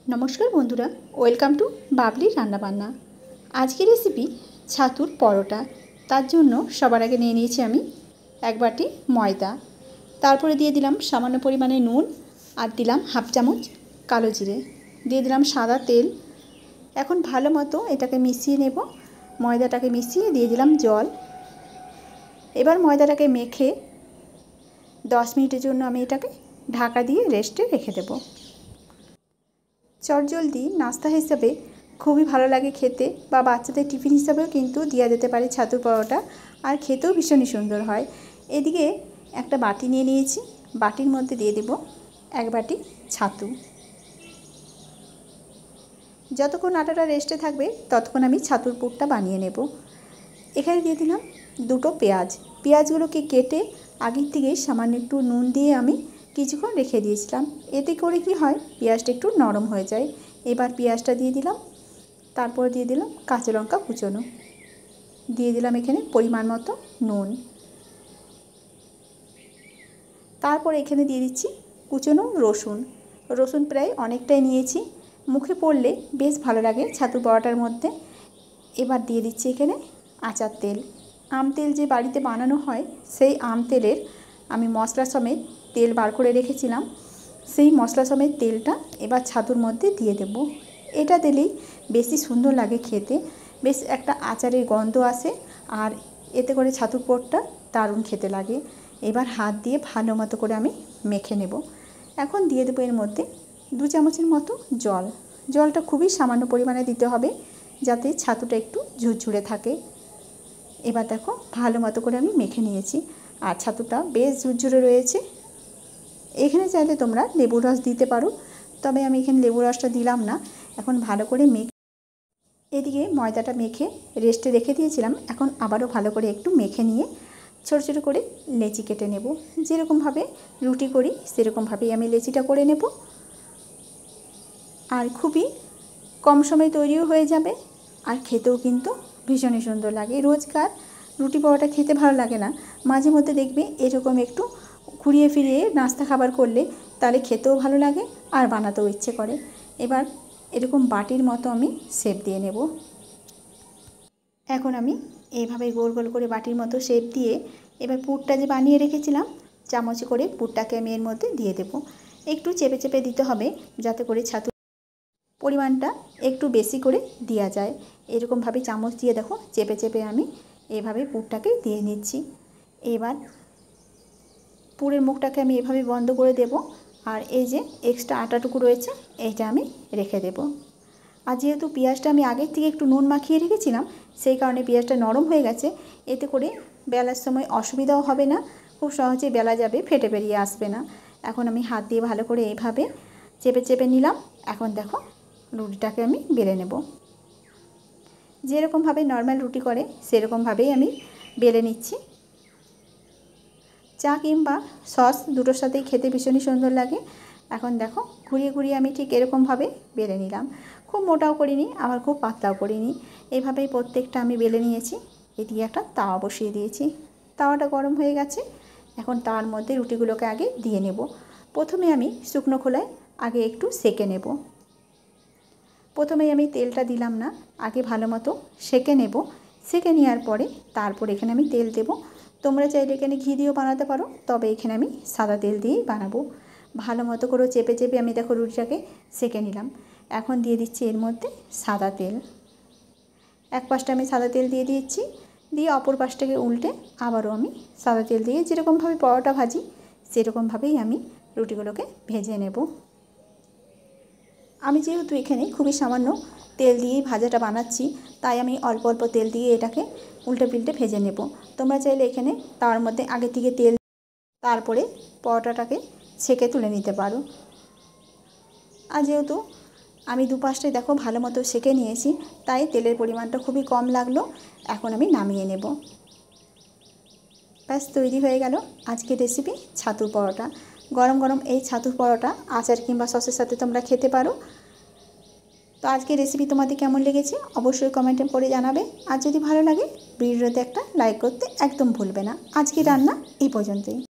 নমস্কার বন্ধুরা, welcome to Babli রান্নাবান্না। আজকের রেসিপি ছাতুর পরোটা। তার জন্য সবার আগে নিয়ে নিয়েছি আমি এক বাটি ময়দা, তারপরে দিয়ে দিলাম সামান্য পরিমাণে নুন, আর দিলাম হাফ চামচ কালো জিরে, দিয়ে দিলাম সাদা তেল। এখন ভালো মতো এটাকে মিশিয়ে নেব। ময়দাটাকে মিশিয়ে দিয়ে দিলাম জল। এবার ময়দাটাকে মেখে 10 মিনিটের জন্য আমি এটাকে ঢাকা দিয়ে রেস্টে রেখে দেব। চটজলদি নাস্তা হিসেবে খুবই ভালো লাগে খেতে, বা বাচ্চাদের টিফিন হিসাবেও কিন্তু দেওয়া যেতে পারে ছাতুর পরোটা, আর খেতেও ভীষণই সুন্দর হয়। এদিকে একটা বাটি নিয়ে নিয়েছি, বাটির মধ্যে দিয়ে দেব এক বাটি ছাতু। যতক্ষণ আটাটা রেস্টে থাকবে ততক্ষণ আমি ছাতুর পুরটা বানিয়ে নেব। এখানে দিয়ে দিলাম দুটো পেঁয়াজ। পেঁয়াজগুলোকে কেটে আগের থেকে সামান্য একটু নুন দিয়ে আমি কিছুক্ষণ রেখে দিয়েছিলাম। এতে করে কি হয়, পেঁয়াজটা একটু নরম হয়ে যায়। এবার পেঁয়াজটা দিয়ে দিলাম, তারপর দিয়ে দিলাম কাঁচা লঙ্কা কুচোনো, দিয়ে দিলাম এখানে পরিমাণ মতো নুন। তারপর এখানে দিয়ে দিচ্ছি কুচোনো রসুন। রসুন প্রায় অনেকটাই নিয়েছি, মুখে পড়লে বেশ ভালো লাগে ছাতুর পরোটার মধ্যে। এবার দিয়ে দিচ্ছি এখানে আচার তেল। আম তেল যে বাড়িতে বানানো হয়, সেই আম তেলের আমি মশলা সমেত তেল বার করে রেখেছিলাম। সেই মশলা সমেত তেলটা এবার ছাতুর মধ্যে দিয়ে দেব। এটা দিলেই বেশি সুন্দর লাগে খেতে, বেশ একটা আচারের গন্ধ আসে, আর এতে করে ছাতুর পুরটা দারুণ খেতে লাগে। এবার হাত দিয়ে ভালো মতো করে আমি মেখে নেব। এখন দিয়ে দেবো এর মধ্যে 2 চামচের মতো জল। জলটা খুবই সামান্য পরিমাণে দিতে হবে, যাতে ছাতুটা একটু ঝুরঝুরে থাকে। এবার দেখো ভালো মতো করে আমি মেখে নিয়েছি, আর ছাতুটা বেশ ঝুরঝুরে রয়েছে। এখানে চাইলে তোমরা লেবুর রস দিতে পারো, তবে আমি এখানে লেবুর রসটা দিলাম না। এখন ভালো করে এদিকে ময়দাটা মেখে রেস্টে রেখে দিয়েছিলাম। এখন আবারও ভালো করে একটু মেখে নিয়ে ছোটো ছোটো করে লেচি কেটে নেব। যেরকমভাবে রুটি করি সেরকমভাবেই আমি লেচিটা করে নেব, আর খুবই কম সময়ে তৈরিও হয়ে যাবে, আর খেতেও কিন্তু ভীষণই সুন্দর লাগে। রোজকার রুটি পরোটা খেতে ভালো লাগে না, মাঝে মধ্যে দেখবে এরকম একটু ঘুরিয়ে ফিরিয়ে নাস্তা খাবার করলে তাহলে খেতেও ভালো লাগে আর বানাতেও ইচ্ছে করে। এবার এরকম বাটির মতো আমি শেপ দিয়ে নেব। এখন আমি এইভাবে গোল গোল করে বাটির মতো শেপ দিয়ে এবার পুরটা যে বানিয়ে রেখেছিলাম, চামচে করে পুরটাকে আমি এর মধ্যে দিয়ে দেব। একটু চেপে চেপে দিতে হবে, যাতে করে ছাতু পরিমাণটা একটু বেশি করে দেওয়া যায়। এরকমভাবে চামচ দিয়ে দেখো চেপে চেপে আমি এভাবে পুরটাকে দিয়ে নিচ্ছি। এবার পুরের মুখটাকে আমি এভাবে বন্ধ করে দেব, আর এই যে এক্সট্রা আটাটুকু রয়েছে এইটা আমি রেখে দেব। আর যেহেতু পেঁয়াজটা আমি আগের থেকে একটু নুন মাখিয়ে রেখেছিলাম, সেই কারণে পেঁয়াজটা নরম হয়ে গেছে। এতে করে বেলার সময় অসুবিধাও হবে না, খুব সহজেই বেলা যাবে, ফেটে বেরিয়ে আসবে না। এখন আমি হাত দিয়ে ভালো করে এইভাবে চেপে চেপে নিলাম। এখন দেখো রুটিটাকে আমি বেলে নেব। যেরকমভাবে নর্মাল রুটি করে সেরকমভাবেই আমি বেলে নিচ্ছি। চা কিংবা সস দুটোর সাথেই খেতে ভীষণই সুন্দর লাগে। এখন দেখো ঘুরিয়ে ঘুরিয়ে আমি ঠিক এরকমভাবে বেলে নিলাম। খুব মোটাও করিনি, আবার খুব পাতলাও করিনি, এইভাবেই প্রত্যেকটা আমি বেলে নিয়েছি। এদিকে একটা তাওয়া বসিয়ে দিয়েছি, তাওয়াটা গরম হয়ে গেছে। এখন তাওয়ার মধ্যে রুটিগুলোকে আগে দিয়ে নেব। প্রথমে আমি শুকনো খোলায় আগে একটু সেঁকে নেব। প্রথমেই আমি তেলটা দিলাম না, আগে ভালো মতো সেঁকে নেব। সেঁকে নেওয়ার পরে তারপর এখানে আমি তেল দেব। তোমরা চাইলে এখানে ঘি দিয়েও বানাতে পারো, তবে এখানে আমি সাদা তেল দিয়েই বানাবো। ভালো মতো করে চেপে চেপে আমি দেখো রুটিটাকে সেঁকে নিলাম। এখন দিয়ে দিচ্ছি এর মধ্যে সাদা তেল। এক পাশটা আমি সাদা তেল দিয়ে দিচ্ছি, দিয়ে অপর পাশটাকে উল্টে আবারও আমি সাদা তেল দিয়ে যেরকমভাবে পরোটা ভাজি সেরকমভাবেই আমি রুটিগুলোকে ভেজে নেব। আমি যেহেতু এখানে খুবই সামান্য তেল দিয়েই ভাজাটা বানাচ্ছি, তাই আমি অল্প অল্প তেল দিয়ে এটাকে উল্টে পিল্টে ভেজে নেব। তোমরা চাইলে এখানে তার মধ্যে আগে থেকে তেল তারপরে পরোটাটাকে ছেঁকে তুলে নিতে পারো। আর যেহেতু আমি দুপাশটাই দেখো ভালো মতো সেঁকে নিয়েছি, তাই তেলের পরিমাণটা খুবই কম লাগলো। এখন আমি নামিয়ে নেব। ব্যাস তৈরি হয়ে গেল আজকের রেসিপি ছাতুর পরোটা। গরম গরম এই ছাতুর পরোটা আচার কিংবা সসের সাথে তোমরা খেতে পারো। তো আজকের রেসিপি তোমাদের কেমন লেগেছে অবশ্যই কমেন্টে করে জানাবে। আর যদি ভালো লাগে ভিডিওতে একটা লাইক করতে একদম ভুলবে না। আজকে রান্না এই পর্যন্তই।